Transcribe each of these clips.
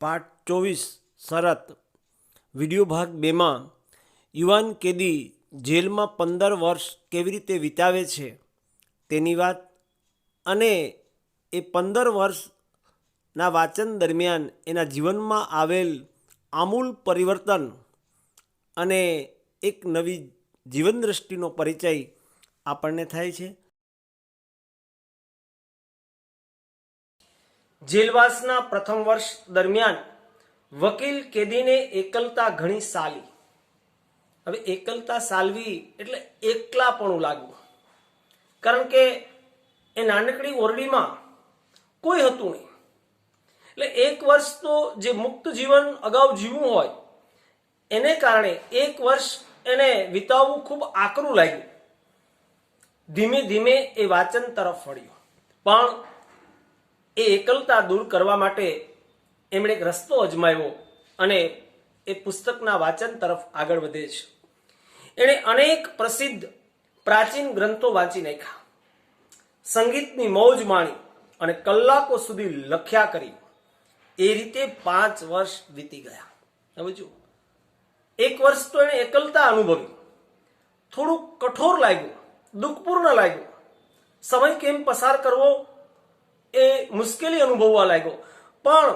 પાઠ 24 શરત વિડિયો ભાગ 2 માં યુવાન કેદી જેલમાં 15 વર્ષ કેવી રીતે વિતાવે છે તેની વાત અને એ 15 વર્ષના વાંચન દરમિયાન એના જીવનમાં આવેલ આમૂલ પરિવર્તન અને એક નવી જીવન દ્રષ્ટિનો પરિચય આપણને થાય છે। જેલવાસના પ્રથમ વર્ષ દરમિયાન વકીલ કેદીને એકલતા ઘણી સાલી। હવે એકલતા સાલવી એટલે એકલાપણું લાગવું, કારણ કે એ નાનકડી ઓરડીમાં કોઈ હતું નહીં। એટલે એક વર્ષ તો જે મુક્ત જીવન અગાઉ જીવવું હોય એને કારણે એક વર્ષ એને વિતાવવું ખૂબ આકરું લાગ્યું। ધીમે ધીમે એ વાંચન તરફ વળ્યો, પણ એ એકલતા દૂર કરવા માટે એમણે એક રસ્તો અજમાવ્યો અને એ પુસ્તકના વાંચન તરફ આગળ વધે છે। એણે અનેક પ્રસિદ્ધ પ્રાચીન ગ્રંથો વાંચી નાખ્યા, સંગીતની મોજ માણી અને કલાકો સુધી લખ્યા કરી। એ રીતે 5 વર્ષ વીતી ગયા। હવે જુઓ, એક વર્ષ તો એણે એકલતા અનુભવી, થોડું કઠોર લાગ્યું, દુઃખપૂર્ણ લાગ્યું, સમય કેમ પસાર કરવો એ મુશ્કેલી અનુભવવા લાગ્યો, પણ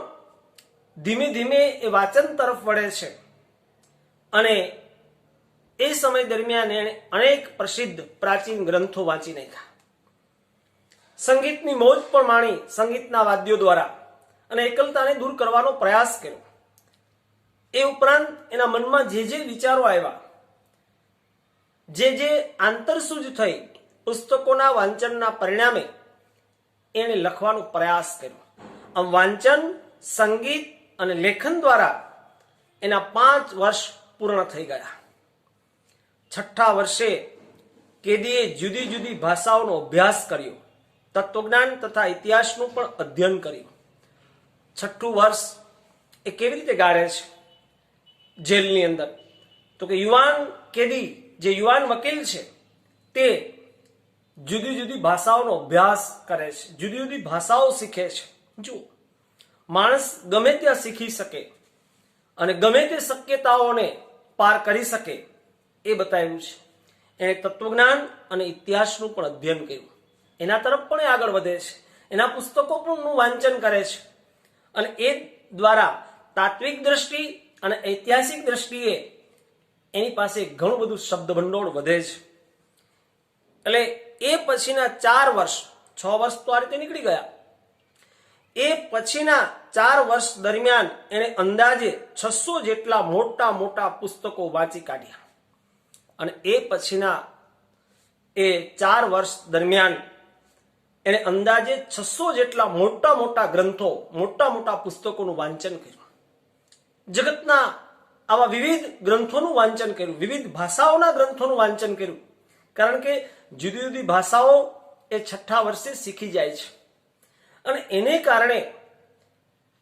ધીમે ધીમે એ વાંચન તરફ વળે છે અને એ સમય દરમિયાન એણે અનેક પ્રસિદ્ધ પ્રાચીન ગ્રંથો વાંચી નાખ્યા, સંગીતની મોજ પણ માણી સંગીતના વાદ્યો દ્વારા અને એકલતાને દૂર કરવાનો પ્રયાસ કર્યો। એ ઉપરાંત એના મનમાં જે વિચારો આવ્યા, જે આંતરસૂઝ થઈ, પુસ્તકોના વાંચનના પરિણામે એણે લખવાનો પ્રયાસ કર્યો। આમ વાંચન, સંગીત અને લેખન દ્વારા એના 5 વર્ષ પૂર્ણ થઈ ગયા। 6ઠા વર્ષે કેદીએ જુદી જુદી ભાષાઓનો અભ્યાસ કર્યો, તત્વજ્ઞાન તથા ઇતિહાસનું પણ અધ્યયન કર્યું। 6ઠું વર્ષ એ કેવી રીતે ગાળે છે જેલની અંદર? તો કે યુવાન કેદી, જે યુવાન વકીલ છે, તે જુદી જુદી ભાષાઓનો અભ્યાસ કરે છે, જુદી જુદી ભાષાઓ શીખે છે। જુઓ, માણસ ગમે ત્યાં શીખી શકે અને ગમે તે શક્યતાઓને પાર કરી શકે એ બતાવ્યું છે। એણે તત્વજ્ઞાન અને ઇતિહાસનું પણ અધ્યયન કર્યું, એના તરફ પણ આગળ વધે છે, એના પુસ્તકો પણ વાંચન કરે છે અને એ દ્વારા તાત્વિક દ્રષ્ટિ અને ઐતિહાસિક દ્રષ્ટિએ એની પાસે ઘણું બધું શબ્દ ભંડોળ વધે છે। એટલે એ પછીના 4 વર્ષ, 6 વર્ષ તો આ રીતે નીકળી ગયા, એ પછીના 4 વર્ષ દરમિયાન એણે અંદાજે 600 જેટલા મોટા મોટા પુસ્તકો વાંચી કાઢ્યા અને એ પછીના એ 4 વર્ષ દરમિયાન એણે અંદાજે 600 જેટલા મોટા મોટા ગ્રંથો, મોટા મોટા પુસ્તકોનું વાંચન કર્યું, જગતના આવા વિવિધ ગ્રંથોનું વાંચન કર્યું, વિવિધ ભાષાઓના ગ્રંથોનું વાંચન કર્યું, કારણ કે જુદી જુદી ભાષાઓ એ 6ઠા વર્ષે શીખી જાય છે અને એને કારણે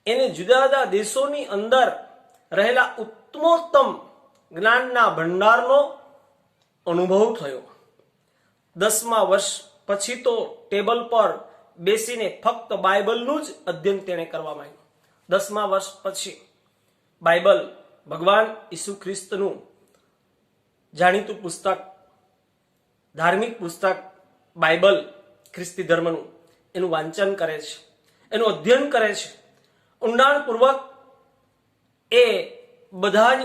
એને જુદા જુદા દેશોની અંદર રહેલા ઉત્તમોત્તમ જ્ઞાનના ભંડારનો અનુભવ થયો। 10મા વર્ષ પછી તો ટેબલ પર બેસીને ફક્ત બાઇબલનું જ અધ્યયન તેણે કરવા માંડ્યું। 10મા વર્ષ પછી બાઇબલ, ભગવાન ઈસુ ખ્રિસ્તનું જાણીતું પુસ્તક, ધાર્મિક પુસ્તક બાઇબલ, ખ્રિસ્તી ધર્મનું, એનું વાંચન કરે છે, એનું અધ્યયન કરે છે, ઊંડાણપૂર્વક એ બધા જ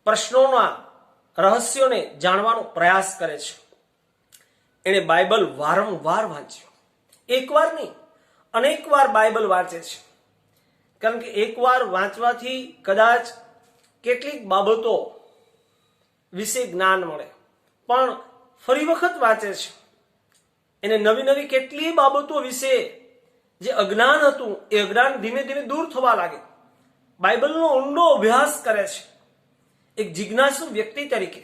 પ્રશ્નોના રહસ્યોને જાણવાનો પ્રયાસ કરે છે। એણે બાઇબલ વારંવાર વાંચ્યું, એકવાર નહીં, અનેક વાર બાઇબલ વાંચે છે, કારણ કે એકવાર વાંચવાથી કદાચ કેટલીક બાબતો વિશે જ્ઞાન મળે, પણ ફરી વખત વાંચે છે, એને નવી નવી કેટલી બાબતો વિશે જે અજ્ઞાન હતું એ અજ્ઞાન ધીમે ધીમે દૂર થવા લાગે, બાઇબલનો ઊંડો અભ્યાસ કરે છે એક જિજ્ઞાસુ વ્યક્તિ તરીકે।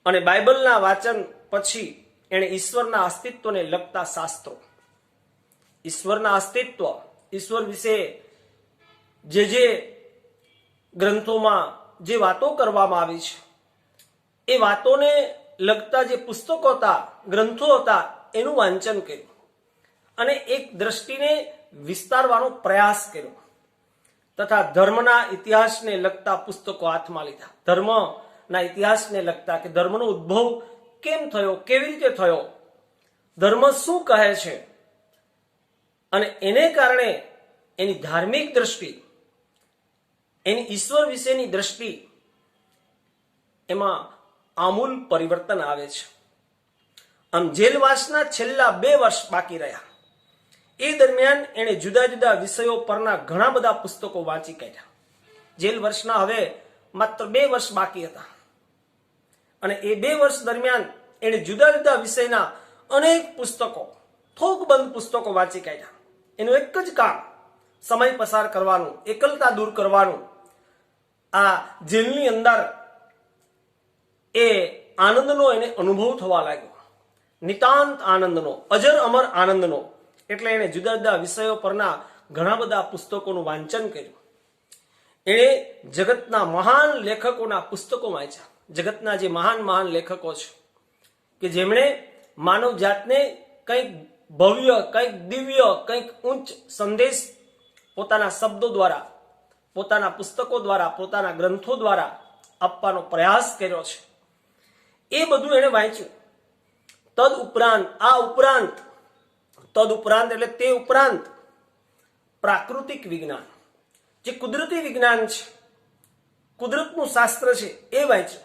અને બાઇબલના વાંચન પછી એણે ઈશ્વરના અસ્તિત્વને લગતા શાસ્ત્રો, ઈશ્વરના અસ્તિત્વ, ઈશ્વર વિશે જે ગ્રંથોમાં જે વાતો કરવામાં આવી છે એ વાતોને લગતા જે પુસ્તકો હતા, ગ્રંથો હતા, એનું વાંચન કર્યું અને એક દ્રષ્ટિને વિસ્તારવાનો પ્રયાસ કર્યો તથા ધર્મના ઇતિહાસને લગતા પુસ્તકો હાથમાં લીધા. ધર્મના ઇતિહાસને લગતા કે ધર્મનો ઉદ્ભવ કેમ થયો, કેવી રીતે થયો, ધર્મ શું કહે છે, અને એને કારણે એની ધાર્મિક દ્રષ્ટિ, એની ઈશ્વર વિશેની દ્રષ્ટિ, એમાં આમૂલ પરિવર્તન આવે છે. આમ જેલવાસના છેલ્લા 2 વર્ષ બાકી રહ્યા. એ દરમિયાન એણે જુદા જુદા વિષયો પરના ઘણા બધા પુસ્તકો વાંચી કાઢ્યા. જેલ વર્ષના હવે માત્ર 2 વર્ષ બાકી હતા અને એ 2 વર્ષ દરમિયાન એણે જુદા જુદા વિષયના અનેક પુસ્તકો, થોકબંધ પુસ્તકો વાંચી કાઢ્યા. એનું એક જ કામ સમય પસાર કરવાનું, એકલતા દૂર કરવાનું. આ જેલની અંદર એ આનંદનો એને અનુભવ થવા લાગ્યો, નિતાંત આનંદનો, અજર અમર આનંદનો. એટલે એણે જુદા જુદા વિષયો પરના ઘણા બધા પુસ્તકોનું વાંચન કર્યું. એણે જગતના મહાન લેખકોના પુસ્તકો વાંચ્યા. જગતના જે મહાન મહાન લેખકો છે કે જેમણે માનવ જાતને કંઈક ભવ્ય, કંઈક દિવ્ય, કંઈક ઉચ્ચ સંદેશ પોતાના શબ્દો દ્વારા, પોતાના પુસ્તકો દ્વારા, પોતાના ગ્રંથો દ્વારા આપવાનો પ્રયાસ કર્યો છે, એ બધું એણે વાંચ્યું. તદ ઉપરાંત એટલે તે ઉપરાંત પ્રાકૃતિક વિજ્ઞાન, જે કુદરતી વિજ્ઞાન છે, કુદરતનું શાસ્ત્ર છે, એ વાંચ્યું.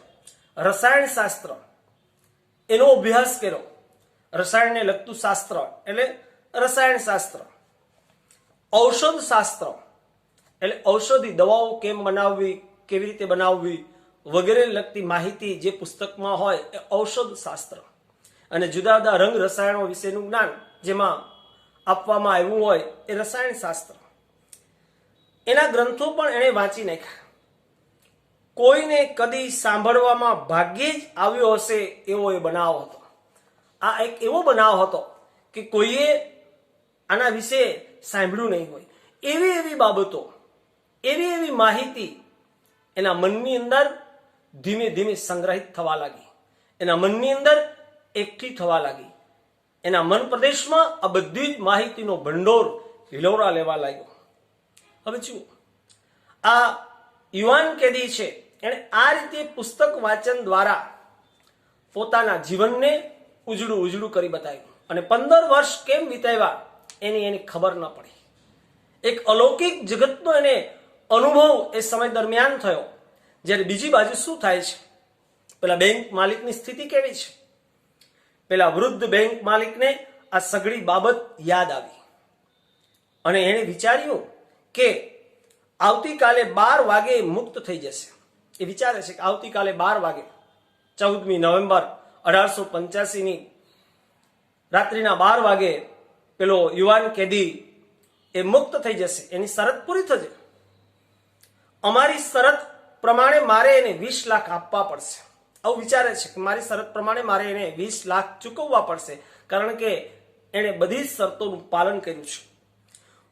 રસાયણ શાસ્ત્ર, એનો અભ્યાસ કર્યો. રસાયણને લગતું શાસ્ત્ર એટલે રસાયણ શાસ્ત્ર. ઔષધ શાસ્ત્ર એટલે ઔષધિ દવાઓ કેમ બનાવવી, કેવી રીતે બનાવવી વગેરે લગતી માહિતી જે પુસ્તકમાં હોય એ ઔષધ શાસ્ત્ર. અને જુદા જુદા રંગ રસાયણો વિશેનું જ્ઞાન જેમાં આપવામાં આવ્યું હોય એ રસાયણ શાસ્ત્ર. એના ગ્રંથો પણ એણે વાંચી નાખ્યા. કોઈને કદી સાંભળવામાં ભાગ્યે જ આવ્યો હશે એવો એ બનાવ હતો. આ એક એવો બનાવ હતો કે કોઈએ આના વિશે સાંભળ્યું નહીં હોય. એવી એવી બાબતો, એવી એવી માહિતી એના મનની અંદર ધીમે ધીમે સંગ્રહિત થવા લાગી, એના મનની અંદર એકઠી થવા લાગી. એના મન પ્રદેશમાં આ બધી જ માહિતીનો ભંડોળ હિલોરા લેવા લાગ્યો. હવે જુઓ, આ યુવાન કેદી છે, એણે આ રીતે પુસ્તક વાંચન દ્વારા પોતાના જીવનને ઉજળું કરી બતાવ્યું. અને 15 વર્ષ કેમ વિતાવ્યા એની ખબર ન પડી. એક અલૌકિક જગતનો એને અનુભવ એ સમય દરમિયાન થયો. જ્યારે બીજી બાજુ શું થાય છે, પેલા બેંક માલિકની સ્થિતિ કેવી છે? પેલા વૃદ્ધ બેંક માલિકને આ સઘળી બાબત યાદ આવી અને એણે વિચાર્યું કે આવતીકાલે 12 વાગે મુક્ત થઈ જશે. એ વિચારે છે કે આવતીકાલે 12 વાગે 14મી નવેમ્બર 1885ની રાત્રિના 12 વાગે પેલો યુવાન કેદી એ મુક્ત થઈ જશે. એની શરત પૂરી થશે. અમારી શરત પ્રમાણે મારે એને 20 લાખ આપવા પડશે. આવું વિચારે છે કે મારી શરત પ્રમાણે મારે એને 20 લાખ ચૂકવવા પડશે, કારણ કે એણે બધી જ શરતોનું પાલન કર્યું છે.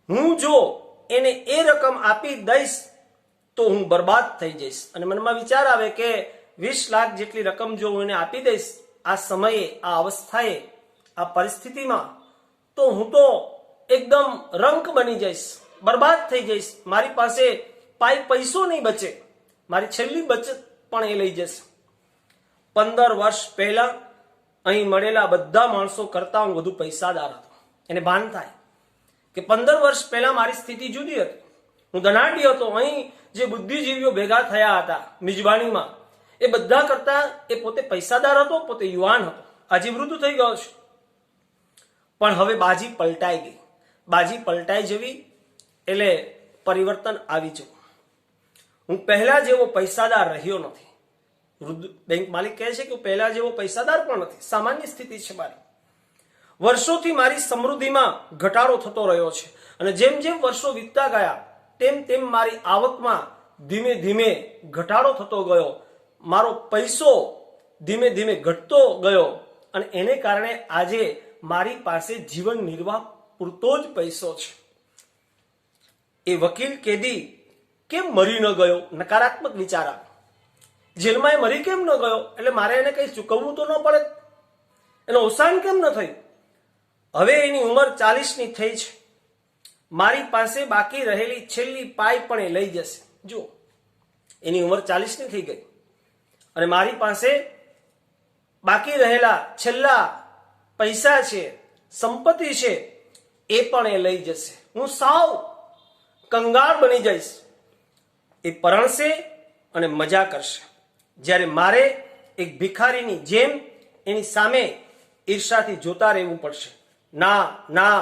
હું જો એને એ રકમ આપી દઈશ તો હું બરબાદ થઈ જઈશ. અને મનમાં વિચાર આવે કે 20 લાખ જેટલી રકમ જો હું એને આપી દઈશ આ સમયે, આ અવસ્થાએ, આ પરિસ્થિતિમાં, તો હું તો એકદમ રંક બની જઈશ, બરબાદ થઈ જઈશ. મારી પાસે પૈસો નહીં બચે, મારી છેલ્લી બચત પણ એ લઈ જશે. 15 વર્ષ પહેલા અહીં મળેલા બધા માણસો કરતા હું વધુ પૈસાદાર હતો. એને ભાન થાય કે 15 વર્ષ પહેલા મારી સ્થિતિ જુદી હતી. હું ધનાઢ્ય હતો. અહીં જે બુદ્ધિજીવીઓ ભેગા થયા હતા મિજબાનીમાં, એ બધા કરતા એ પોતે પૈસાદાર હતો, પોતે યુવાન હતો. આજે વૃદ્ધ થઈ ગયો છે. પણ હવે બાજી પલટાઈ ગઈ. બાજી પલટાઈ જવી એટલે પરિવર્તન આવી જવું. હું પહેલા જેવો પૈસાદાર રહ્યો નથી. વૃદ્ધ બેંક માલિક કહે છે કે હું પહેલા જેવો પૈસાદાર પણ નથી. સામાન્ય સ્થિતિ છે મારી. વર્ષોથી મારી સમૃદ્ધિમાં ઘટાડો થતો રહ્યો છે અને જેમ જેમ વર્ષો વીતતા ગયા તેમ તેમ મારી આવકમાં ધીમે ધીમે ઘટાડો થતો ગયો. મારો પૈસો ધીમે ધીમે ઘટતો ગયો અને એને કારણે આજે મારી પાસે જીવન નિર્વાહ પૂરતો જ પૈસો છે. એ વકીલ કેદી કેમ મરી ન ગયો? નકારાત્મક વિચાર આવે. જેલમાં એ મરી કેમ ન ગયો? એટલે મારે એને કંઈ ચૂકવવું તો ન પડે? એનું અવસાન કેમ ન થયું? હવે એની ઉંમર 40ની થઈ છે. મારી પાસે બાકી રહેલી છેલ્લી પાઈ પણ એ લઈ જશે. જો એની ઉંમર 40 ની થઈ ગઈ અને મારી પાસે બાકી રહેલા છેલ્લા પૈસા છે, સંપત્તિ છે, એ પણ એ લઈ જશે. હું સાવ કંગાળ બની જઈશ. એ પરણશે અને મજા કરશે, જ્યારે મારે એક ભિખારીની જેમ એની સામે ઈર્ષાથી જોતા રહેવું પડશે. ના ના,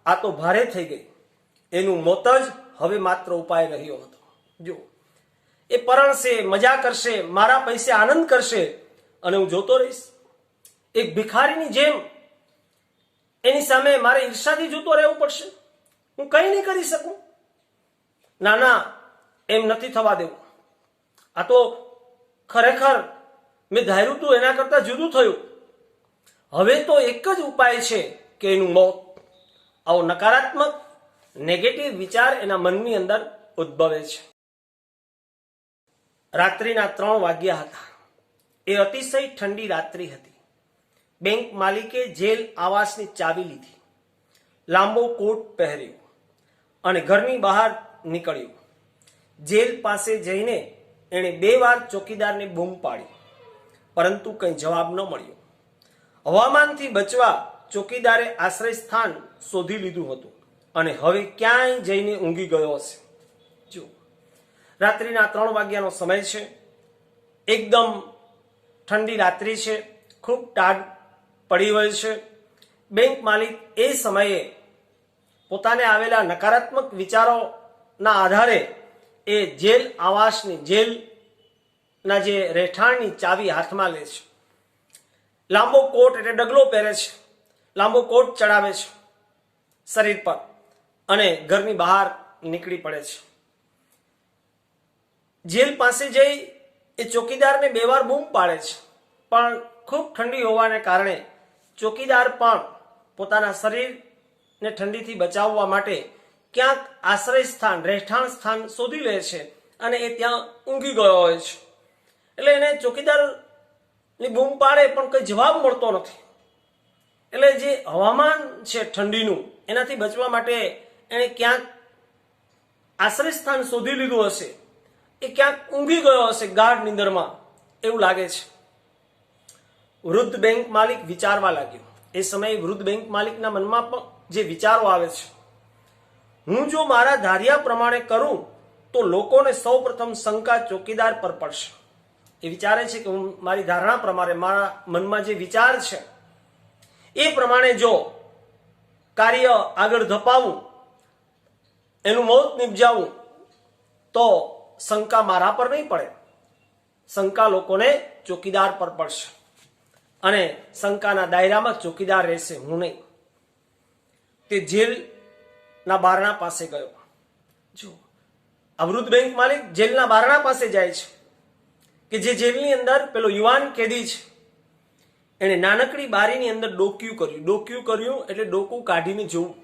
આ તો ભારે થઈ ગઈ. એનું મોત જ હવે માત્ર ઉપાય રહ્યો હતો. જો એ પરણશે, મજા કરશે, મારા પૈસે આનંદ કરશે અને હું જોતો રહીશ. એક ભિખારીની જેમ એની સામે મારે ઈર્ષાથી જોતો રહેવું પડશે. હું કંઈ નહીં કરી શકું. ના ના, એમ નથી થવા દેવું. આ તો ખરેખર મેં ધાર્યું હતું એના કરતા જુદું થયું. હવે તો એક જ ઉપાય છે કે એનું મોત. આવો નકારાત્મક નેગેટિવ વિચાર એના મનની અંદર ઉદ્ભવે છે. રાત્રિના 3 વાગ્યા હતા. એ અતિશય ઠંડી રાત્રિ હતી. બેંક માલિકે જેલ આવાસની ચાવી લીધી, લાંબો કોટ પહેર્યો અને ઘરની બહાર નીકળ્યો. જેલ પાસે જઈને એણે 2 વાર ચોકીદારને બૂમ પાડી, પરંતુ કંઈ જવાબ ન મળ્યો. હવામાનથી બચવા ચોકીદારે આશ્રય સ્થાન શોધી લીધું હતું અને હવે ક્યાંય જઈને ઊંઘી ગયો હશે. જો રાત્રિના 3 વાગ્યાનો સમય છે. એકદમ ઠંડી રાત્રિ છે. ખૂબ ટાઢ પડી હોય છે. બેંક માલિક એ સમયે પોતાને આવેલા નકારાત્મક વિચારોના આધારે એ જેલ આવાસની, જેલના જે રહેઠાણની ચાવી હાથમાં લે છે. લાંબો કોટ એટલે ડગલો પહેરે છે, લાંબો કોટ ચડાવે છે શરીર પર અને ઘરની બહાર નીકળી પડે છે. જેલ પાસે જઈ એ ચોકીદારને 2 વાર બૂમ પાડે છે, પણ ખૂબ ઠંડી હોવાને કારણે ચોકીદાર પણ પોતાના શરીરને ઠંડીથી બચાવવા માટે ક્યાંક આશ્રય સ્થાન, રહેઠાણ સ્થાન શોધી લે છે અને એ ત્યાં ઊંઘી ગયો હોય છે. એટલે એને ચોકીદારની બૂમ પાડે પણ કંઈ જવાબ મળતો નથી. એટલે જે હવામાન છે ઠંડીનું, એનાથી બચવા માટે એણે ક્યાંક આશ્રય સ્થાન શોધી લીધું હશે. એ ક્યાંક ઊંઘી ગયો હશે ગાઢ નિંદરમાં, એવું લાગે છે. વૃદ્ધ બેંક માલિક વિચારવા લાગ્યો. એ સમયે વૃદ્ધ બેંક માલિકના મનમાં પણ જે વિચારો આવે છે, હું જો મારા ધાર્યા પ્રમાણે કરું તો લોકોને સૌપ્રથમ શંકા ચોકીદાર પર પડશે. એ વિચારે છે કે હું મારી ધારણા પ્રમાણે, મારા મનમાં જે વિચાર છે એ પ્રમાણે જો કાર્ય આગળ ધપાવું, એનું મોત નિપજાવું, તો શંકા મારા પર નહીં પડે, શંકા લોકોને ચોકીદાર પર પડશે અને શંકાના દાયરામાં ચોકીદાર રહેશે, હું નહીં. તે જેલના બારણા પાસે ગયો. જો આ વૃદ્ધ બેંક માલિક જેલના બારણા પાસે જાય છે કે જે જેલની અંદર પેલો યુવાન કેદી છે. એણે નાનકડી બારીની અંદર ડોકિયું કર્યું. ડોકિયું કર્યું એટલે ડોકું કાઢીને જોવું.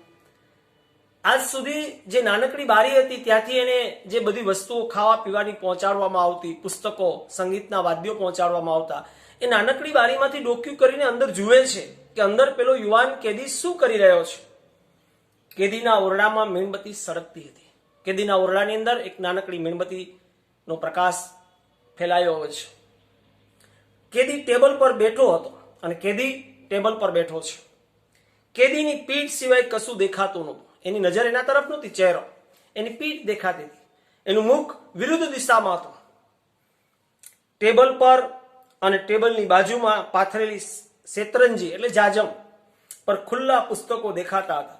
આજ સુધી જે નાનકડી બારી હતી ત્યાંથી એને જે બધી વસ્તુઓ ખાવા પીવાની પહોંચાડવામાં આવતી, પુસ્તકો, સંગીતના વાદ્યો પહોંચાડવામાં આવતા, એ નાનકડી બારીમાંથી ડોકિયું કરીને અંદર જુએ છે કે અંદર પેલો યુવાન કેદી શું કરી રહ્યો છે. કેદીના ઓરડામાં મીણબત્તી સળગતી હતી. કેદીના ઓરડાની અંદર એક નાનકડી મીણબત્તીનો પ્રકાશ ફેલાયો હોય છે. કેદી ટેબલ પર બેઠો હતો અને કેદી ટેબલ પર બેઠો છે. કેદીની પીઠ સિવાય કશું દેખાતું નહોતું. એની નજર એના તરફ નહોતી, ચહેરો, એની પીઠ દેખાતી હતી. એનું મુખ વિરુદ્ધ દિશામાં હતું. ટેબલ પર અને ટેબલની બાજુમાં પાથરેલી શેતરંજી એટલે જાજમ પર ખુલ્લા પુસ્તકો દેખાતા હતા.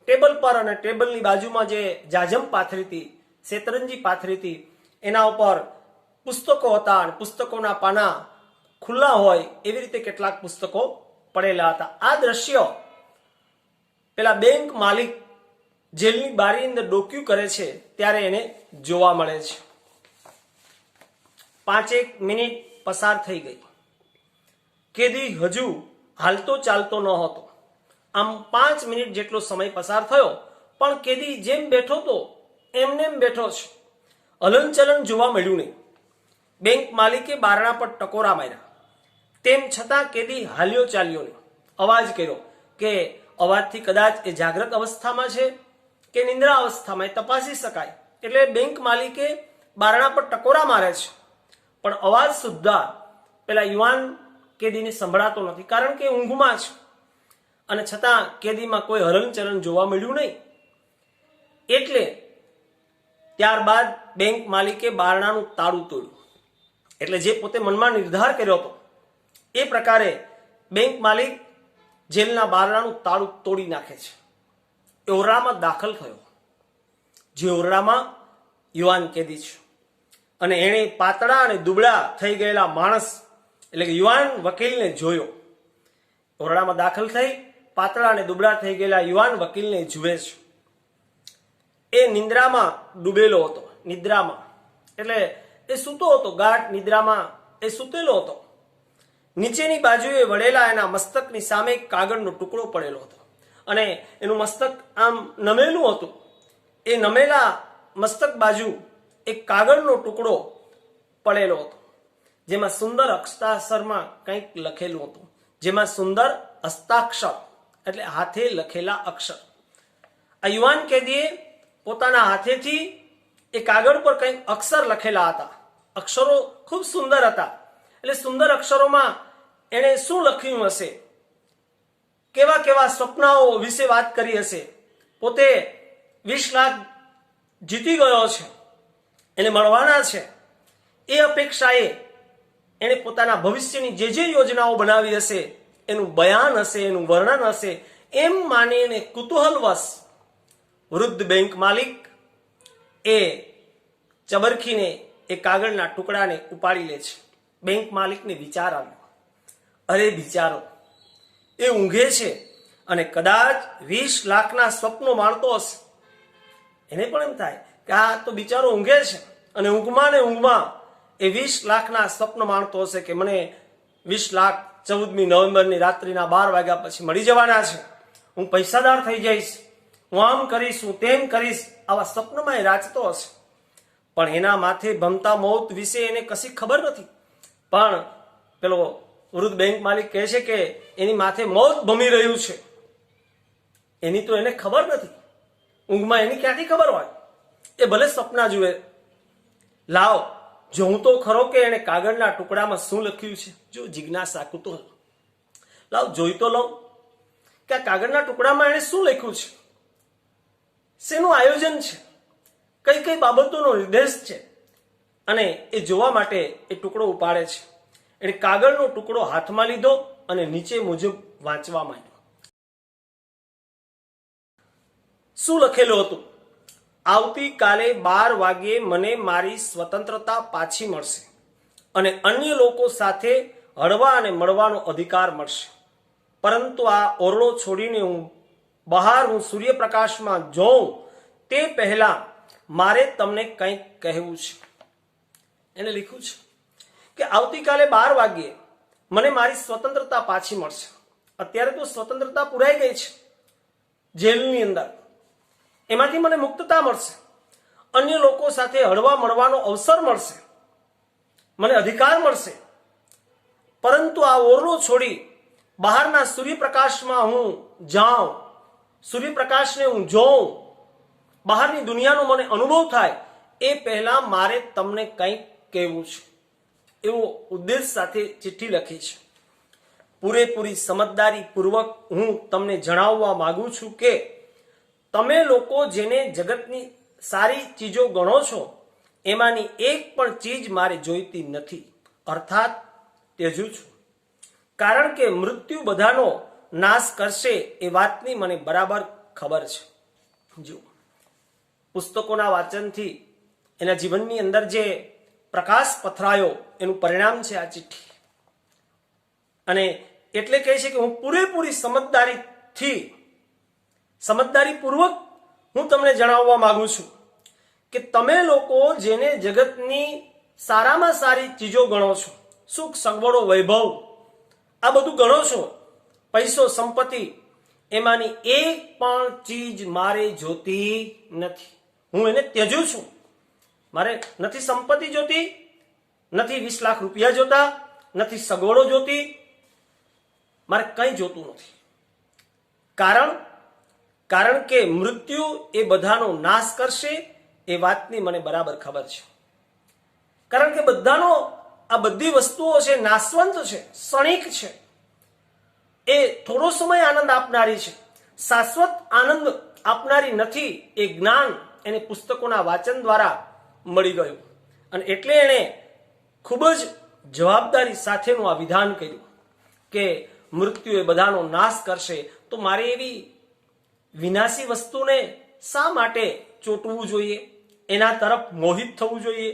ટેબલ પર અને ટેબલની બાજુમાં જે જાજમ પાથરી હતી, શેતરંજી પાથરી હતી, એના ઉપર પુસ્તકો હતા અને પુસ્તકોના પાના ખુલ્લા હોય એવી રીતે કેટલાક પુસ્તકો પડેલા હતા. આ દ્રશ્ય પેલા બેંક માલિક જેલની બારી અંદર ડોકિયું કરે છે ત્યારે એને જોવા મળે છે. 5 મિનિટ પસાર થઈ ગઈ. કેદી હજુ હાલતો ચાલતો ન હતો. આમ 5 મિનિટ જેટલો સમય પસાર થયો, પણ કેદી જેમ બેઠો તો એમને એમ બેઠો છે. હલનચલન જોવા મળ્યું નહીં. બેંક માલિકે બારણા પર ટકોરા માર્યા, તેમ છતાં કેદી હાલ્યો ચાલ્યો નહીં. અવાજ કર્યો કે અવાજથી કદાચ એ જાગ્રત અવસ્થામાં છે કે નિંદ્રા અવસ્થામાં એ તપાસી શકાય. એટલે બેંક માલિકે બારણા પર ટકોરા મારે છે, પણ અવાજ સુદ્ધા પેલા યુવાન કેદીને સંભળાતો નથી, કારણ કે ઊંઘમાં છે. અને છતાં કેદીમાં કોઈ હલનચલન જોવા મળ્યું નહીં. એટલે ત્યારબાદ બેંક માલિકે બારણાનું તાળું તોડ્યું. એટલે જે પોતે મનમાં નિર્ધાર કર્યો હતો એ પ્રકારે બેંક માલિક જેલના બારણાનું તાળું તોડી નાખે છે. એ ઓરડામાં દાખલ થયો, જે ઓરડામાં યુવાન કેદી છે. અને એણે પાતળા અને દુબળા થઈ ગયેલા માણસ એટલે કે યુવાન વકીલને જોયો. ઓરડામાં દાખલ થઈ પાતળા અને દુબળા થઈ ગયેલા યુવાન વકીલને જુએ છે. એ નિંદ્રામાં ડૂબેલો હતો, નિદ્રામાં એટલે એ સૂતો હતો, ગાઢ નિદ્રામાં એ સૂતેલો હતો. નીચેની બાજુએ વળેલા એના મસ્તકની સામે એક કાગળનો ટુકડો પડેલો હતો અને એનું મસ્તક આમ નમેલું હતું. એ નમેલા મસ્તક બાજુ એક કાગળનો ટુકડો પડેલો હતો, જેમાં સુંદર હસ્તાક્ષરમાં કંઈક લખેલું હતું, જેમાં સુંદર હસ્તાક્ષર એટલે હાથે લખેલા અક્ષર. આ યુવાન કેદીએ પોતાના હાથેથી એ કાગળ પર કંઈક અક્ષર લખેલા હતા. અક્ષરો ખૂબ સુંદર હતા. એટલે સુંદર અક્ષરોમાં એણે શું લખ્યું હશે, કેવા કેવા સ્વપ્નાઓ વિશે વાત કરી હશે. પોતે 20 લાખ જીતી ગયો છે, એને મળવાના છે, એ અપેક્ષાએ એણે પોતાના ભવિષ્યની જે યોજનાઓ બનાવી હશે એનું બયાન હશે, એનું વર્ણન હશે. એમ માનીને કુતૂહલવશ વૃદ્ધ બેંક માલિક એ ચબરખીને એ કાગળના ટુકડાને ઉપાડી લે છે. બેંક માલિકને વિચાર આવ્યો, અરે બિચારો એ ઊંઘે છે અને કદાચ 20 લાખના સ્વપ્નો માણતો હશે. એને પણ એમ થાય કે આ તો બિચારો ઊંઘે છે અને ઊંઘમાં ને ઊંઘમાં એ 20 લાખના સ્વપ્ન માણતો હશે કે મને 20 લાખ 14મી નવેમ્બરની રાત્રિના 12 વાગ્યા પછી મળી જવાના છે, હું પૈસાદાર થઈ જઈશ, હું આમ કરીશ, હું તેમ કરીશ. આવા સ્વપ્નમાં એ રાચતો હશે. પણ એના માથે ભમતા મોત વિશે એને કશી ખબર નથી. પણ પેલો વૃદ્ધ બેંક માલિક કહે છે કે એની માથે મોત ભમી રહ્યું છે, એની તો એને ખબર નથી. ઊંઘમાં એની ક્યાંથી ખબર હોય? એ ભલે સપના જુએ. લાવ જોઉં તો ખરો કે એને કાગળના ટુકડામાં શું લખ્યું છે. જો જિજ્ઞાસા, કુતૂહલ, લાવ જોઈ તો લઉં કે આ કાગળના ટુકડામાં એને શું લખ્યું છે, શેનું આયોજન છે, કઈ કઈ બાબતોનો નિર્દેશ છે. અને એ જોવા માટે એ ટુકડો ઉપાડે છે. એને કાગળનો ટુકડો હાથમાં લીધો અને નીચે મુજબ વાંચવા માંડ્યો. શું લખેલું હતું? આવતીકાલે 12 વાગ્યે મને મારી સ્વતંત્રતા પાછી મળશે અને અન્ય લોકો સાથે હળવા અને મળવાનો અધિકાર મળશે. પરંતુ આ ઓરડો છોડીને બહાર હું સૂર્યપ્રકાશમાં જોઉં તે પહેલા મારે તમને કંઈક કહેવું છે. એને લખ્યું છે કે આવતીકાલે 12 વાગ્યે મને મારી સ્વતંત્રતા પાછી મળશે. અત્યારે તો સ્વતંત્રતા પુરાઈ ગઈ છે જેલની અંદર, એમાંથી મને મુક્તતા મળશે, અન્ય લોકો સાથે હળવા મળવાનો અવસર મળશે, મને અધિકાર મળશે. પરંતુ આ ઓરડો છોડી બહારના સૂર્યપ્રકાશમાં હું જાઉં, સૂર્યપ્રકાશને હું જોઉં, બહારની દુનિયાનો મને અનુભવ થાય એ પહેલા મારે તમને કંઈક કહેવું છે. એવો ઉદ્દેશ સાથે ચિઠ્ઠી લખી છે. પૂરેપૂરી સમજદારી પૂર્વક હું તમને જણાવવા માંગુ છું કે તમે લોકો જેને જગતની સારી ચીજો ગણો છો એમાંની એક પણ ચીજ મારે જોઈતી નથી, અર્થાત ત્યજું છું. કારણ કે મૃત્યુ બધાનો નાશ કરશે એ વાતની મને બરાબર ખબર છે. જો પુસ્તકોના વાંચનથી એના જીવનની અંદર જે પ્રકાશ પથરાયો એનું પરિણામ છે આ ચિઠ્ઠી. અને એટલે કહે છે કે હું પૂરેપૂરી સમજદારીપૂર્વક હું તમને જણાવવા માંગુ છું કે તમે લોકો જેને જગતની સારામાં સારી ચીજો ગણો છો, સુખ સગવડો વૈભવ આ બધું ગણો છો, પૈસો સંપત્તિ, એમાંની એક પણ ચીજ મારે જોતી નથી. હું એને ત્યજું છું. મારે નથી સંપત્તિ જોતી, નથી 20 લાખ રૂપિયા જોતા, નથી સગવડો જોતી, મારે કંઈ જોતું નથી. કારણ કારણ કે મૃત્યુ એ બધાનો નાશ કરશે એ વાતની મને બરાબર ખબર છે. કારણ કે બધાનો આ બધી વસ્તુઓ છે નાશવંત છે, ક્ષણિક છે. એ થોડો સમય આનંદ આપનારી છે, શાશ્વત આનંદ આપનારી નથી. એ જ્ઞાન એને પુસ્તકોના વાંચન દ્વારા મળી ગયું અને એટલે એણે ખૂબ જ જવાબદારી સાથેનું આ વિધાન કર્યું કે મૃત્યુ એ બધાનો નાશ કરશે. તો મારે એવી વિનાશી વસ્તુને શા માટે ચોંટવું જોઈએ, એના તરફ મોહિત થવું જોઈએ?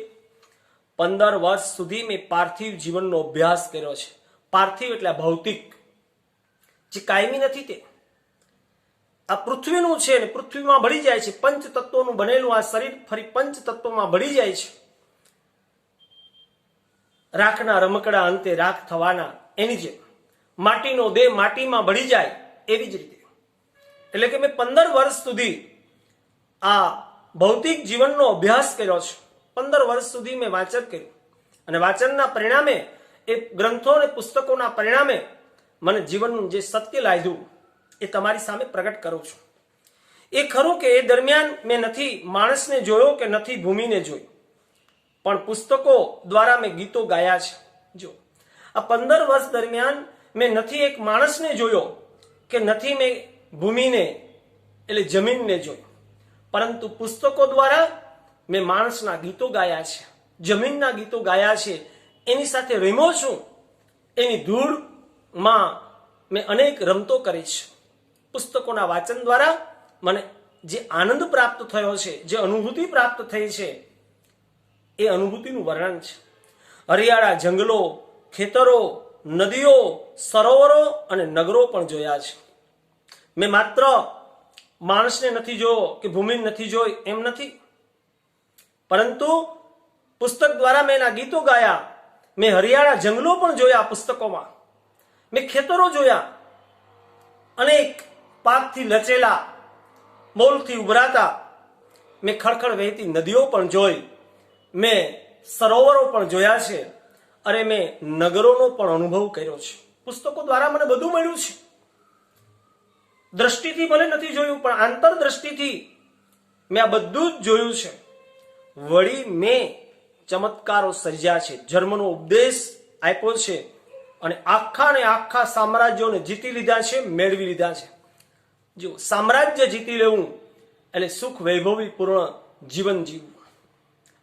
15 વર્ષ સુધી મેં પાર્થિવ જીવનનો અભ્યાસ કર્યો છે. પાર્થિવ એટલે ભૌતિક, જે કાયમી નથી. તે આ પૃથ્વીનું છે ને પૃથ્વીમાં ભળી જાય છે. પંચ તત્વોનું બનેલું આ શરીર ફરી પંચ તત્વોમાં ભળી જાય છે. રાખના રમકડા અંતે રાખ થવાના, એની જેમ માટીનો દેહ માટીમાં ભળી જાય એવી જ રીતે. એટલે કે મેં 15 વર્ષ સુધી આ ભૌતિક જીવનનો અભ્યાસ કર્યો છે. 15 વર્ષ સુધી મેં વાંચન કર્યું અને વાંચનના પરિણામે, એ ગ્રંથો અને પુસ્તકોના પરિણામે મને જીવનનું જે સત્ય લાગ્યું એ તમારી સામે પ્રગટ કરું છું. એ ખરું કે એ દરમિયાન મેં નથી માણસને જોયો કે નથી ભૂમિને જોઈ, પણ પુસ્તકો દ્વારા મેં ગીતો ગાયા છે. જો આ 15 વર્ષ દરમિયાન મેં નથી એક માણસને જોયો કે નથી મેં ભૂમિને એટલે જમીનને જોઈ, પરંતુ પુસ્તકો દ્વારા મેં માણસના ગીતો ગાયા છે, જમીનના ગીતો ગાયા છે. એની સાથે રમ્યો છું. એની ધૂળમાં મેં અનેક રમતો કરી છે. પુસ્તકોના વાંચન દ્વારા મને જે આનંદ પ્રાપ્ત થયો છે, જે અનુભૂતિ પ્રાપ્ત થઈ છે, એ અનુભૂતિનું વર્ણન છે. હરિયાળા જંગલો, ખેતરો, નદીઓ, સરોવરો અને નગરો પણ જોયા છે. મેં માત્ર માણસને નથી જોયો કે ભૂમિને નથી જોઈ એમ નથી, પરંતુ પુસ્તક દ્વારા મેં એના ગીતો ગાયા. મેં હરિયાળા જંગલો પણ જોયા પુસ્તકોમાં. મેં ખેતરો જોયા, અનેક પાકથી લચેલા, મોલથી ઉભરાતા. મેં ખળખળ વહેતી નદીઓ પણ જોઈ. મેં સરોવરો પણ જોયા છે. અરે મેં નગરોનો પણ અનુભવ કર્યો છે. પુસ્તકો દ્વારા મને બધું મળ્યું છે. દ્રષ્ટિથી ભલે નથી જોયું, પણ આંતરદ્રષ્ટિથી મેં આ બધું જ જોયું છે. વળી મેં ચમત્કારો સર્જ્યા છે, ધર્મનો ઉપદેશ આપ્યો છે અને આખા ને આખા સામ્રાજ્યોને જીતી લીધા છે, મેળવી લીધા છે. જો સામ્રાજ્ય જીતી લેવું એટલે સુખ વૈભવી પૂર્ણ જીવન જીવવું.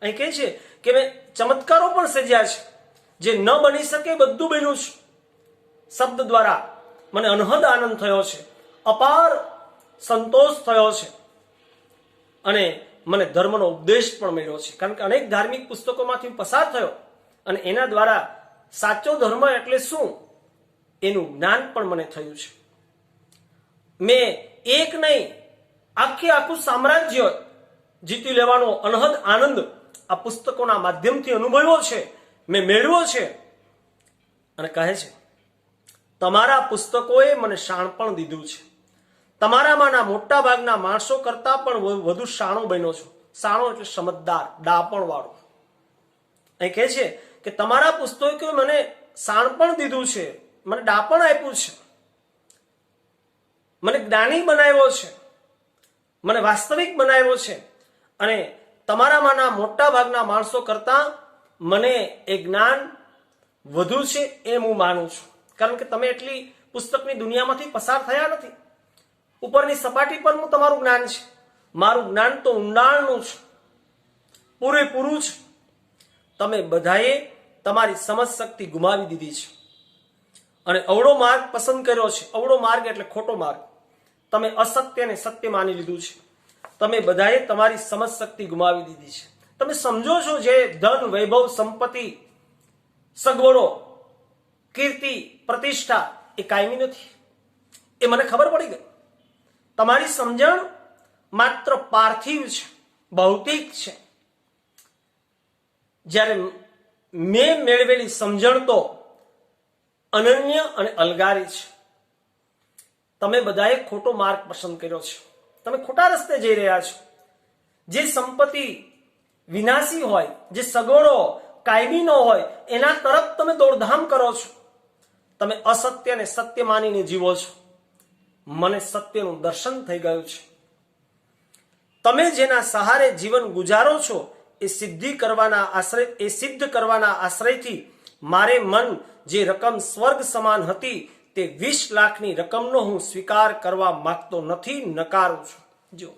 અહીં કહે છે કે મેં ચમત્કારો પણ સર્જ્યા છે, જે ન બની શકે બધું બન્યું છે. શબ્દ દ્વારા મને અનહદ આનંદ થયો છે, અપાર સંતોષ થયો છે અને મને ધર્મનો ઉપદેશ પણ મળ્યો છે. કારણ કે અનેક ધાર્મિક પુસ્તકોમાંથી હું પસાર થયો અને એના દ્વારા સાચો ધર્મ એટલે શું એનું જ્ઞાન પણ મને થયું છે. મેં એક નહીં આખું સામ્રાજ્ય જીતી લેવાનો અનહદ આનંદ આ પુસ્તકોના માધ્યમથી અનુભવ્યો છે, મેં મેળવ્યો છે. અને કહે છે, તમારા પુસ્તકોએ મને શાણપણ દીધું છે. તમારામાંના મોટા ભાગના માણસો કરતા પણ વધુ શાણો બન્યો છું. શાણો એટલે સમજદાર, ડાપણ વાળો. અહીં કહે છે કે તમારા પુસ્તકોએ મને શાણપણ દીધું છે, મને ડાપણ આપ્યું છે, મને જ્ઞાની બનાવ્યો છે, મને વાસ્તવિક બનાવ્યો છે. અને તમારામાંના મોટા ભાગના માણસો કરતા મને એ જ્ઞાન વધુ છે એમ હું માનું છું. કારણ કે તમે એટલી પુસ્તકની દુનિયામાંથી પસાર થયા નથી. ઉપરની સપાટી પરનું તમારું જ્ઞાન છે. મારું જ્ઞાન તો ઊંડાણનું છે, પૂરેપૂરું છે. તમે બધાએ તમારી સમજ શક્તિ ગુમાવી દીધી છે અને અવળો માર્ગ પસંદ કર્યો છે. અવળો માર્ગ એટલે ખોટો માર્ગ. તમે અસત્યને સત્ય માની લીધું છે. તમે બધાએ તમારી સમજ શક્તિ ગુમાવી દીધી છે. તમે સમજો છો જે ધન, વૈભવ, સંપત્તિ, સગવડો, કીર્તિ, પ્રતિષ્ઠા એ કાયમી નથી. એ મને ખબર પડી ગઈ. તમારી સમજણ માત્ર પાર્થિવ છે, ભૌતિક છે. જ્યારે મેં મેળવેલી સમજણ તો અનન્ય અને અલગારી છે. તમે બધાએ ખોટો માર્ગ પસંદ કર્યો છે. તમે ખોટા રસ્તે જઈ રહ્યા છો. જે સંપત્તિ વિનાશી હોય, જે સગવડો કાયમી ન હોય, એના તરફ તમે દોડધામ કરો છો. તમે અસત્યને સત્ય માનીને જીવો છો. મને સત્યનું દર્શન થઈ ગયું છે. તમે જેના સહારે જીવન ગુજારો છો એ સિદ્ધ કરવાના આશ્રયથી મારે મન જે રકમ સ્વર્ગ સમાન હતી તે 20 લાખની રકમનો હું સ્વીકાર કરવા માંગતો નથી, નકારું છું. જો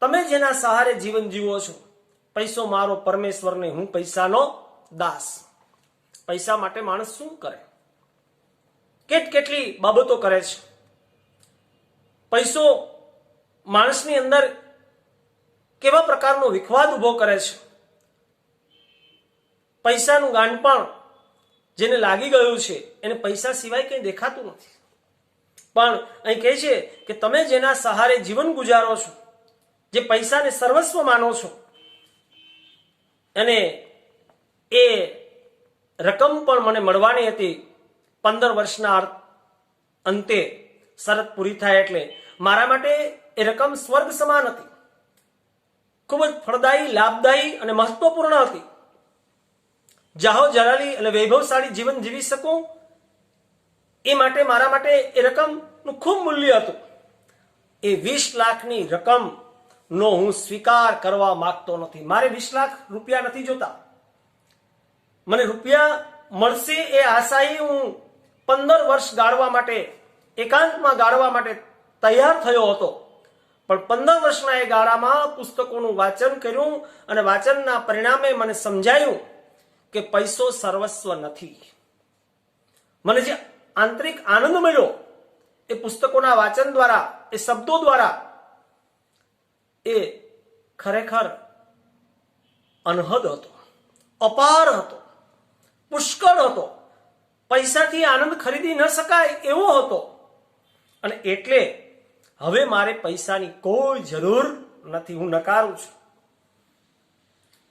તમે જેના સહારે જીવન જીવો છો, પૈસો મારો પરમેશ્વરને, હું પૈસાનો દાસ. પૈસા માટે માણસ શું કરે, કેટલી બાબતો કરે છે. પૈસો માણસની અંદર કેવા પ્રકારનો વિખવાદ ઉભો કરે છે. પૈસાનું ગાંડપણ જેને લાગી ગયું છે એને પૈસા સિવાય કંઈ દેખાતું નથી. પણ અહીં કહે છે કે તમે જેના સહારે જીવન ગુજારો છો, જે પૈસાને સર્વસ્વ માનો છો, અને એ રકમ પણ મને મળવાની હતી 15 વર્ષના અંતે શરત પૂરી થાય એટલે મારા માટે એ રકમ સ્વર્ગ સમાન હતી, ખૂબ જ ફળદાયી, લાભદાયી અને મહત્વપૂર્ણ હતી. જાહો જલાલી અને વૈભવશાળી જીવન જીવી શકું એ માટે મારા માટે એ રકમનું ખૂબ મૂલ્ય હતું. એ 20 લાખની રકમનો હું સ્વીકાર કરવા માંગતો નથી. મારે 20 લાખ રૂપિયા નથી જોતા. મને રૂપિયા મળશે એ આશાએ હું 15 વર્ષ ગાળવા માટે, એકાંતમાં ગાળવા માટે તૈયાર થયો હતો. પણ 15 વર્ષના એ ગાળામાં પુસ્તકોનું વાંચન કર્યું અને વાંચનના પરિણામે મને સમજાયું કે પૈસો સર્વસ્વ નથી. મને જે આંતરિક આનંદ મળ્યો એ પુસ્તકોના વાંચન દ્વારા, એ શબ્દો દ્વારા, એ ખરેખર અનહદ હતો, અપાર હતો, પુષ્કળ હતો. પૈસાથી આનંદ ખરીદી ન શકાય એવો હતો. અને એટલે હવે મારે પૈસાની કોઈ જરૂર નથી, હું નકારું છું.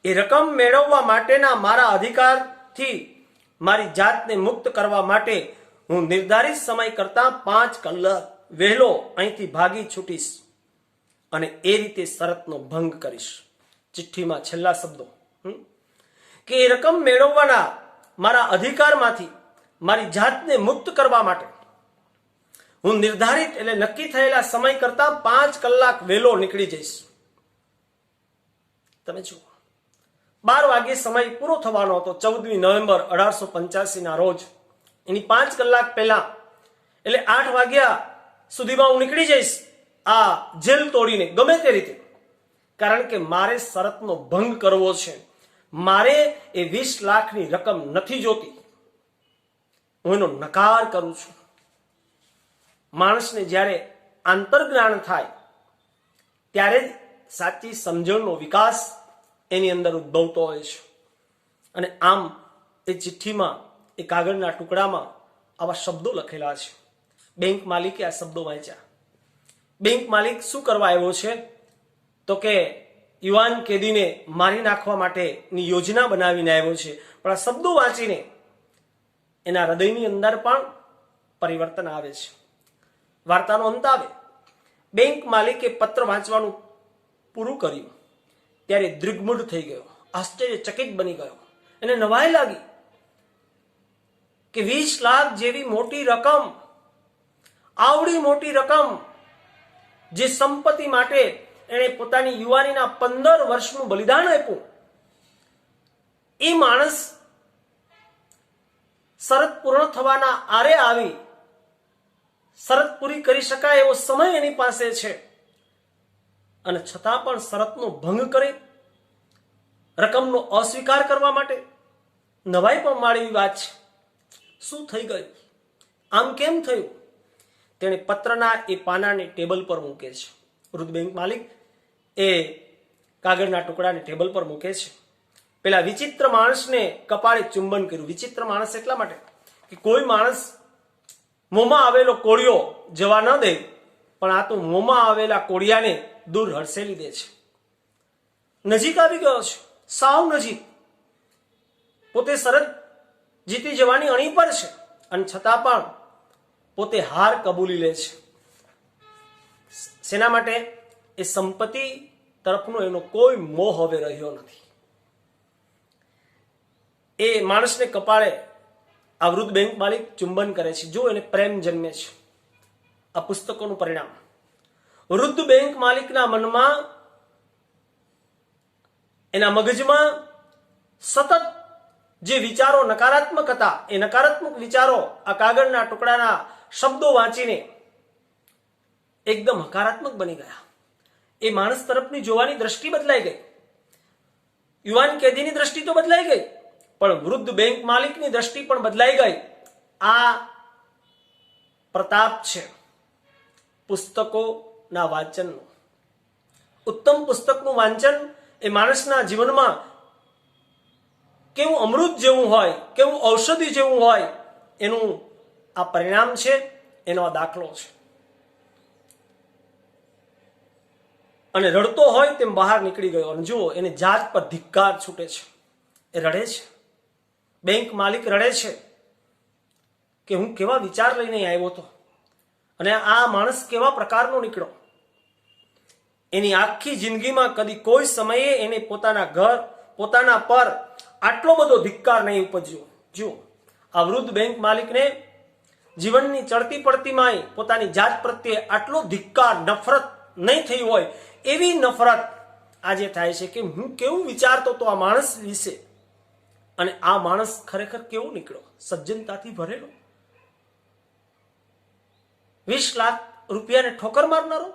એ રકમ મેળવવા માટેના મારા અધિકારથી મારી જાતને મુક્ત કરવા માટે હું નિર્ધારિત સમય કરતા 5 કલાક વહેલો અહીંથી ભાગી છૂટીશ અને એ રીતે શરતનો ભંગ કરીશ. ચિઠ્ઠીમાં છેલ્લા શબ્દો કે એ રકમ મેળવવાના મારા અધિકારમાંથી મારી જાતને મુક્ત કરવા માટે હું નિર્ધારિત એટલે નક્કી થયેલા સમય કરતા 5 કલાક વહેલો નીકળી જઈશ. તમે જુઓ, 12 વાગ્યે સમય પૂરો થવાનો હતો. 14મી નવેમ્બર 1885 ના રોજ એની 5 કલાક પહેલા એટલે 8 વાગ્યા સુધીમાં હું નીકળી જઈશ આ જેલ તોડીને, ગમે તે રીતે. કારણ કે મારે શરતનો ભંગ કરવો છે. મારે એ 20 લાખની રકમ નથી જોતી. હું એનો નકાર કરું છું. માણસને જ્યારે આંતરજ્ઞાન થાય ત્યારે જ સાચી સમજણનો વિકાસ એની અંદર ઉદ્ભવતો હોય છે. અને આમ એ ચિઠ્ઠીમાં, એ કાગળના ટુકડામાં આવા શબ્દો લખેલા છે. બેંક માલિકે આ શબ્દો વાંચ્યા. બેંક માલિક શું કરવા આવ્યો છે તો કે યુવાન કેદીને મારી નાખવા માટેની યોજના બનાવીને આવ્યો છે. પણ આ શબ્દો વાંચીને એના હૃદયની અંદર પણ પરિવર્તન આવે છે. વાર્તાનો અંત આવે. બેંક માલિકે પત્ર વાંચવાનું પૂરું કર્યું ત્યારે દ્વિગ્મૂઢ થઈ ગયો, આશ્ચર્યચકિત બની ગયો. એને નવાઈ લાગી કે 20 લાખ જેવી મોટી રકમ, આવડી મોટી રકમ, જે સંપત્તિ માટે એણે પોતાની યુવાનીના 15 વર્ષનું બલિદાન આપ્યું, એ માણસ શરત પૂર્ણ થવાના આરે આવી, શરત પૂરી કરી શકાય એવો સમય એની પાસે છે, અને છતાં પણ શરતનો ભંગ કરે, રકમનો અસ્વીકાર કરવા માટે. નવાઈ પણ માળેલી વાત છે. શું થઈ ગયું? આમ કેમ થયું? તેણે પત્રના એ પાનાને ટેબલ પર મૂકે છે. વૃદ્ધ બેંક માલિક એ કાગળના ટુકડાને ટેબલ પર મૂકે છે. પેલા વિચિત્ર માણસને કપાળે ચુંબન કર્યું. વિચિત્ર માણસ એટલા માટે કે કોઈ માણસ મોંમાં આવેલો કોળિયો જવા ન દે, પણ આ તો મોંમાં આવેલા કોળિયાને દૂર હડસેલી દે છે. નજીક આવી ગયો છે, સાવ નજીક. પોતે શરત જીતી જવાની અણી પર છે, અને છતાં પણ પોતે હાર કબૂલી લે છે. શેના માટે? એ સંપત્તિ તરફનો એનો કોઈ મોહ હવે રહ્યો નથી. એ માણસને કપાળે આ વૃદ્ધ બેંક માલિક ચુંબન કરે છે. જો એને પ્રેમ જન્મે છે. આ પુસ્તકોનું પરિણામ. વૃદ્ધ બેંક માલિકના મનમાં, એના મગજમાં સતત જે વિચારો નકારાત્મક હતા, એ નકારાત્મક વિચારો આ કાગળના ટુકડાના શબ્દો વાંચીને એકદમ હકારાત્મક બની ગયા. એ માણસ તરફની જોવાની દ્રષ્ટિ બદલાઈ ગઈ. યુવાન કેદીની દ્રષ્ટિ તો બદલાઈ ગઈ, પણ વૃદ્ધ બેંક માલિકની દ્રષ્ટિ પણ બદલાઈ ગઈ. આ પ્રતાપ છે પુસ્તકોના વાંચનનું. ઉત્તમ પુસ્તકનું વાંચન એ માણસના જીવનમાં કેવું અમૃત જેવું હોય, કેવું ઔષધિ જેવું હોય, એનું આ પરિણામ છે, એનો આ દાખલો છે. અને રડતો હોય તેમ બહાર નીકળી ગયો. અને જુઓ, એને જાત પર ધિક્કાર છૂટે છે. એ રડે છે, બેંક માલિક રડે છે કે હું કેવા વિચાર લઈને આવ્યો હતો અને આ માણસ કેવા પ્રકારનો નીકળ્યો. એની આખી જિંદગીમાં કદી કોઈ સમયે એને પોતાના ઘર, પોતાના પર આટલો બધો ધિક્કાર નહીં ઉપજ્યો. જુઓ, આ વૃદ્ધ બેંક માલિકને જીવનની ચડતી પડતીમાં પોતાની જાત પ્રત્યે આટલો ધિક્કાર, નફરત નહીં થઈ હોય એવી નફરત આજે થાય છે કે હું કેવું વિચારતો તો આ માણસ વિશે, અને આ માણસ ખરેખર કેવો નીકળ્યો, સજ્જનતાથી ભરેલો. 20 લાખ રૂપિયાને ઠોકર મારનારો,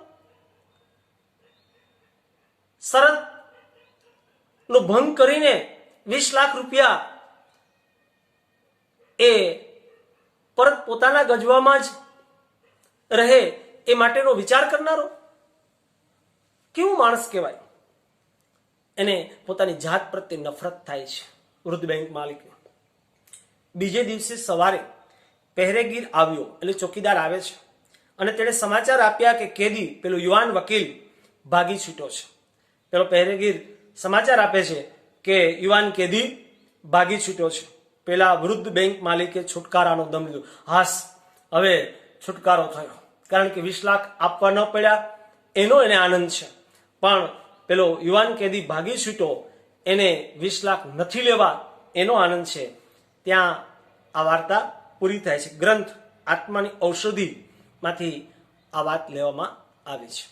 શરત નો ભંગ કરીને 20 લાખ રૂપિયા એ પરત પોતાના ગજવામાં જ રહે એ માટેનો વિચાર કરનારો કેવું માણસ કહેવાય. એને પોતાની જાત પ્રત્યે નફરત થાય છે વૃદ્ધ બેંક માલિકને. બીજે દિવસે સવારે પહેરેગીર આવ્યો, એટલે ચોકીદાર આવે છે, અને તેણે સમાચાર આપ્યા કે કેદી, પેલો યુવાન વકીલ, ભાગી છૂટ્યો છે. પેલો પહેરેગીર સમાચાર આપે છે કે યુવાન કેદી ભાગી છૂટ્યો છે. પેલા વૃદ્ધ બેંક માલિકે છુટકારાનો દમ લીધો. હાસ, હવે છુટકારો થયો, કારણ કે 20 લાખ આપવા ન પડ્યા એનો એને આનંદ છે. પણ પેલો યુવાન કેદી ભાગી છૂટ્યો, એને 20 લાખ નથી લેવા એનો આનંદ છે. ત્યાં આ વાર્તા પૂરી થાય છે. ગ્રંથ આત્માની ઔષધિ માંથી આ વાત લેવામાં આવી છે.